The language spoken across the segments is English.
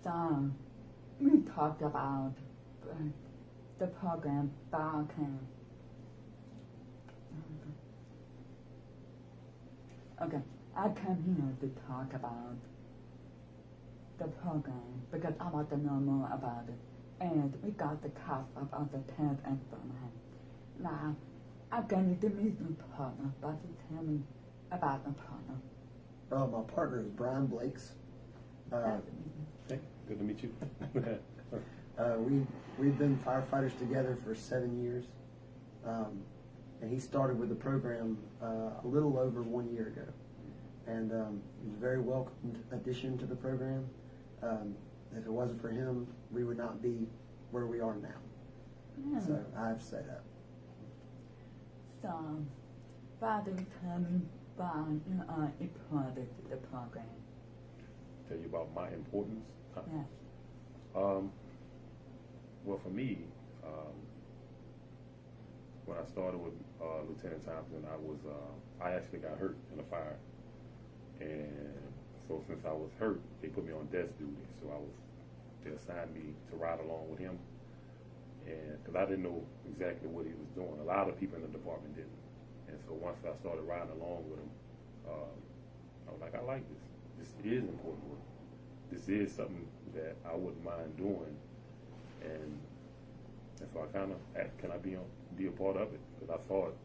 So we talked about the program back in. Okay, I came here to talk about the program because I want to know more about it. And we got the cast about the TEDx Birmingham. Now, I'm going to meet my partner, but you tell me about my partner. My partner is Brian Blakes. Hey, good to meet you. We've been firefighters together for 7 years, and he started with the program a little over 1 year ago, and he was a very welcomed addition to the program. If it wasn't for him, we would not be where we are now. Yeah. So I have to say that. So, Father, tell me about importance of the program. Tell you about my importance. Yes. Well, for me, when I started with Lieutenant Thompson, I actually got hurt in a fire, and so since I was hurt, they put me on desk duty. So they assigned me to ride along with him, and because I didn't know exactly what he was doing, a lot of people in the department didn't. And so once I started riding along with him, I was like, I like this. This is important work. This is something that I wouldn't mind doing, and so I kind of asked, can I be a part of it? Because I thought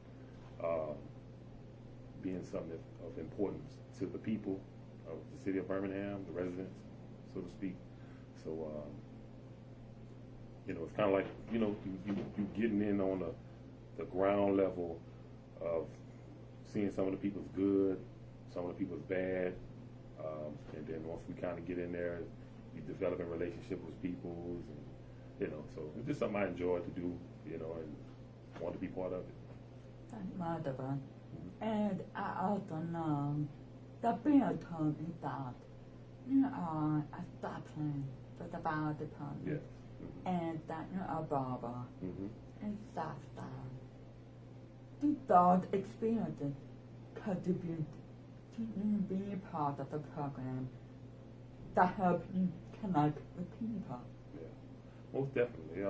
being something of importance to the people of the city of Birmingham, the residents, so to speak. So, it's kind of like, you getting in on the ground level of seeing some of the people's good, some of the people's bad, and then once we kind of get in there, you developing relationship with people, and, so it's just something I enjoy to do, and want to be part of it. Wonderful. And I also know the Bill told me that you are a chaplain for the fire department. Yes. And that you are a barber and stuff like that. Do those experiences contribute to you being part of the program that help you connect with people? Yeah, most definitely.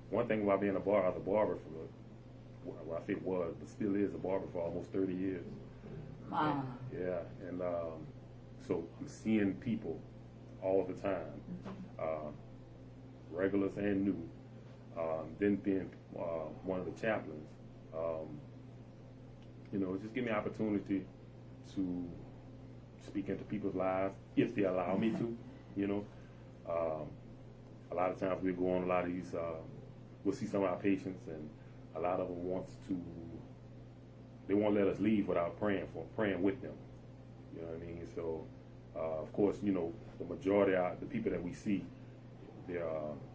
One thing about being a barber, I was a barber for, well, I say was, but still is a barber for almost 30 years. Wow. And so I'm seeing people all the time, regulars and new. Then being one of the chaplains, just give me an opportunity to speak into people's lives if they allow me to. A lot of times we go on a lot of these, we'll see some of our patients, and a lot of them they won't let us leave without praying with them. You know what I mean? So, of course, the majority of the people that we see, they're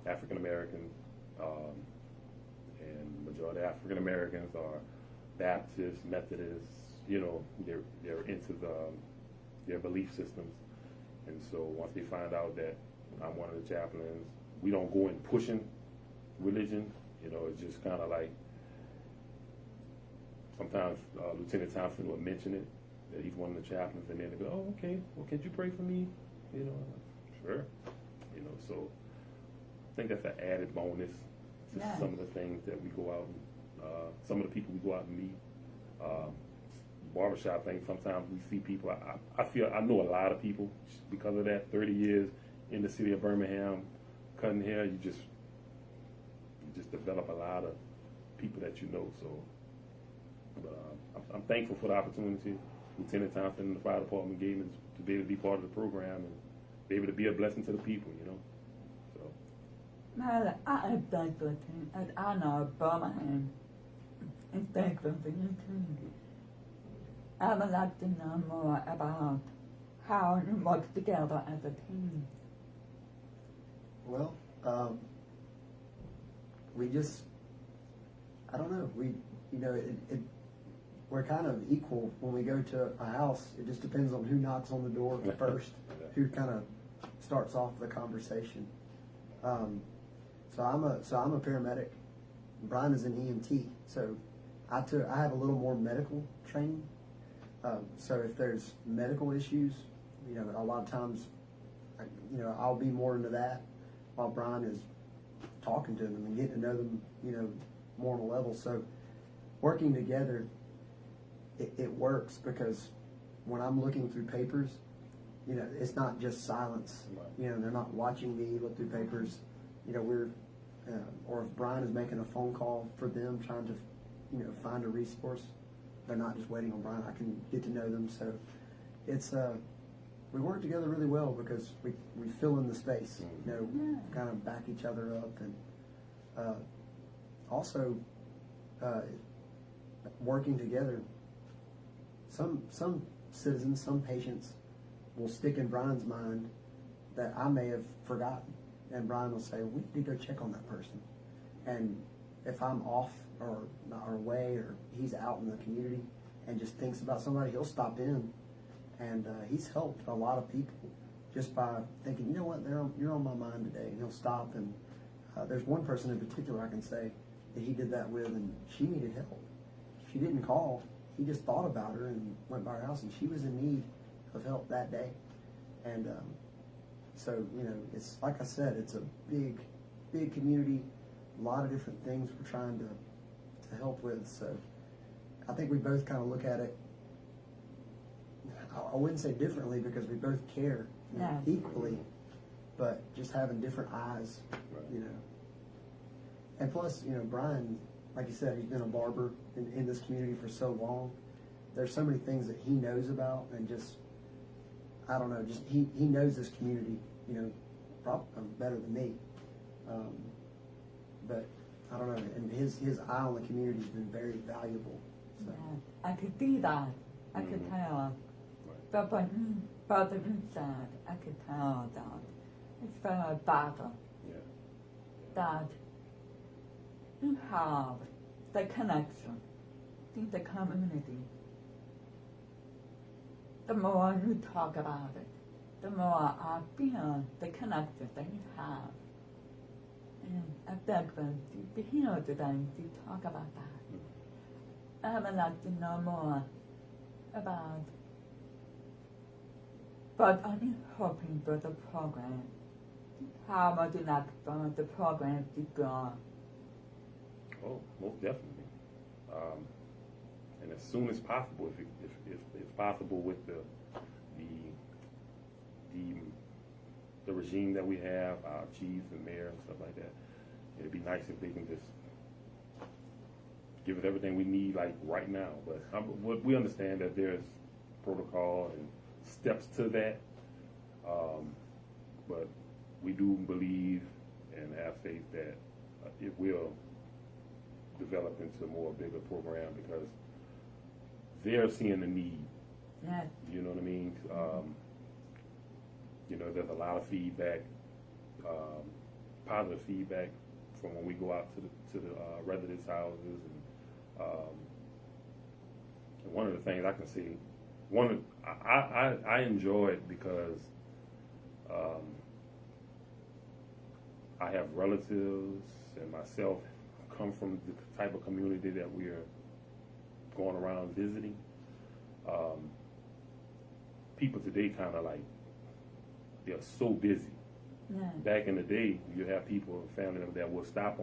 African American, and the majority of African Americans are Baptists, Methodists. They're into their belief systems, and so once they find out that I'm one of the chaplains, we don't go in pushing religion. It's just kind of like sometimes Lieutenant Thompson would mention it, that he's one of the chaplains, and then they go, oh, okay, well, can you pray for me? Sure. So I think that's an added bonus to some of the things that we go out and some of the people we go out and meet. Barbershop thing, sometimes we see people, I know a lot of people because of that. 30 years in the city of Birmingham cutting hair, you just develop a lot of people that you know. So I'm thankful for the opportunity Lieutenant Thompson and the fire department gave me to be able to be part of the program and be able to be a blessing to the people, So. Well, I am thankful to you, and I know Birmingham is thankful for you too. I would like to know more about how you work together as a team. Well, I don't know, we're kind of equal when we go to a house. It just depends on who knocks on the door first, who kind of starts off the conversation. So I'm a paramedic. Brian is an EMT, so I have a little more medical training. So if there's medical issues, a lot of times I'll be more into that while Brian is talking to them and getting to know them, more on a level. So working together, it works because when I'm looking through papers, it's not just silence. Right. They're not watching me look through papers. Or if Brian is making a phone call for them, trying to, find a resource, they're not just waiting on Brian. I can get to know them. So it's we work together really well because we fill in the space. Kind of back each other up, and also working together. Some citizens, some patients will stick in Brian's mind that I may have forgotten, and Brian will say, "We need to go check on that person." And if I'm off or away, or he's out in the community and just thinks about somebody, he'll stop in, and he's helped a lot of people just by thinking, you know what, you're on my mind today, and he'll stop. And there's one person in particular I can say that he did that with, and she needed help. She didn't call. He just thought about her and went by her house, and she was in need of help that day. And so, it's like I said, it's a big community, a lot of different things we're trying to help with. So I think we both kind of look at it, I wouldn't say differently because we both care equally, but just having different eyes, Right. And plus, Brian, like you said, he's been a barber in this community for so long. There's so many things that he knows about, and just, I don't know, just he knows this community, probably better than me. But I don't know, and his eye on the community has been very valuable. So. Yeah, I could see that. I could tell. Right. But the inside, I could tell that it's very battle. Yeah. That you have the connection in the community. The more you talk about it, the more I feel the connection that you have. And I beg them to be here today to talk about that. I would like to know more about what are you hoping for the program? How would you like for the program to go? Oh, most definitely. And as soon as possible, if it's possible with the regime that we have, our chief and mayor and stuff like that, it'd be nice if they can just give us everything we need, like right now. But we understand that there's protocol and steps to that. But we do believe and have faith that it will develop into a more bigger program because they're seeing the need. Yes. You know what I mean? There's a lot of feedback, positive feedback from when we go out to the residents' houses, and one of the things I can see, I enjoy it because I have relatives and myself come from the type of community that we are going around visiting. People today kind of like, they're so busy. Yeah. Back in the day, you have people, family members that will stop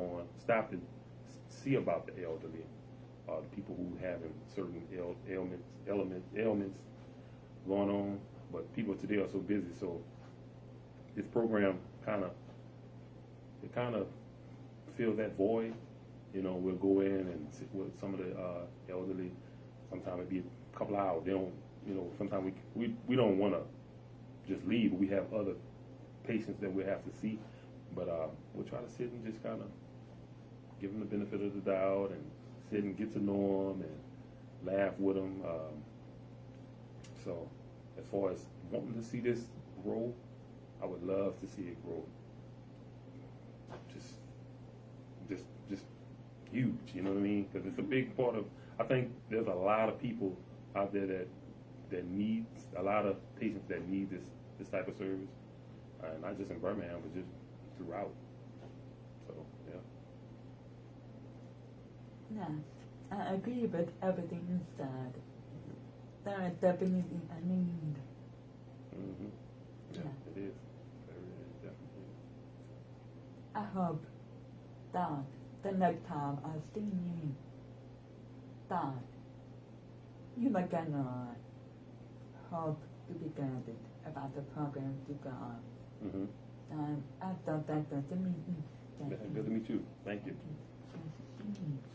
to see about the elderly, the people who having certain ailments going on. But people today are so busy, so this program kind of fills that void. We'll go in and sit with some of the elderly. Sometimes it be a couple hours. They don't, sometimes we don't want to just leave. We have other patients that we have to see, but we'll try to sit and just kind of give them the benefit of the doubt and sit and get to know them and laugh with them. So as far as wanting to see this grow, I would love to see it grow. Just huge, you know what I mean? Because it's a big part of, I think there's a lot of people out there that needs, a lot of patients that need this type of service, not just in Birmingham, but just throughout. So, yeah. Yes, I agree with everything you said. There is definitely a need. Mm-hmm. Yeah, it is. I hope that the next time I see you, that you are gonna hope to be guided about the program you got. Mm-hmm. And after that, good to meet you. Good to meet you. Thank you. Thank you.